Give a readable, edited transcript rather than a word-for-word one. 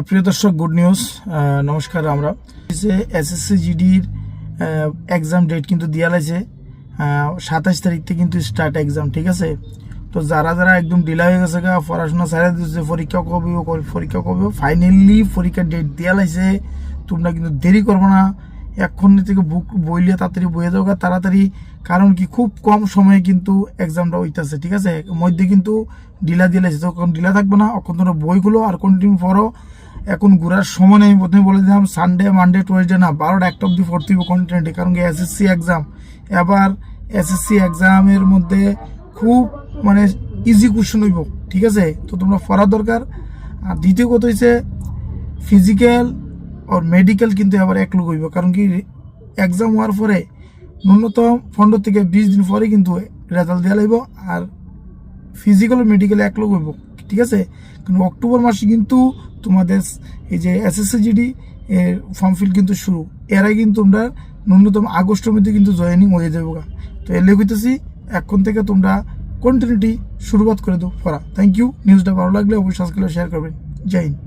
প্রিয় দর্শক, good news. নমস্কার। আমরা এসএসসি জিডির এক্সাম ডেট কিন্তু দিয়া লাইছে 27 তারিখ থেকে কিন্তু স্টার্ট এক্সাম, ঠিক আছে। তো যারা যারা একদম ডিলে হয়ে গেছে পড়াশোনা ছাড়া দিচ্ছে, পরীক্ষা কবে ফাইনালি পরীক্ষার ডেট দিয়া লাইছে। তোমরা কিন্তু দেরি করবো না, এখন থেকে বুক বইলে তাড়াতাড়ি বইয়ে যাও তাড়াতাড়ি, কারণ কি খুব কম সময়ে কিন্তু এক্সামটা হইতেছে, ঠিক আছে। মধ্যে কিন্তু ডিলা দিয়ে লাইছে, তখন ডিলা থাকবে না। এখন তোমরা বইগুলো আর কন্টিনিউ পড়ো। এখন ঘোরার সময় নেই। প্রথমে বলে দিলাম সানডে মানডে টুয়েসডে না, 12টা 1টা অব্দি পড়তে হবে কন্টিনিউটি, কারণ কি এসএসসি এক্সাম। এবার এসএসসি এক্সামের মধ্যে খুব মানে ইজি কোশ্চেন হইব, ঠিক আছে। তো তোমরা পড়ার দরকার। আর দ্বিতীয় কথা হচ্ছে ফিজিক্যাল আর মেডিকেল কিন্তু এবার এক লোক হইব, কারণ কি এক্সাম হওয়ার পরে ন্যূনতম 15 থেকে 20 দিন পরে কিন্তু রেজাল্ট দেওয়া লাগবে। আর ফিজিক্যাল ও মেডিকেল এক লোক হইব, ঠিক আছে। কিন্তু অক্টোবর মাসে কিন্তু তোমাদের এই যে এসএসসি জিডি এর ফর্ম ফিল কিন্তু শুরু, এর আগে কিন্তু তোমরা ন্যূনতম আগস্টের মধ্যে কিন্তু জয়েনিং হয়ে যাবে। তো এর লেগেছি এখন থেকে তোমরা কন্টিনিউটি শুরুবাত করে দাও পড়া। Thank you. নিউজটা ভালো লাগলে অবশ্যই সাবস্ক্রাইব শেয়ার করবেন। জয় হিন্দ।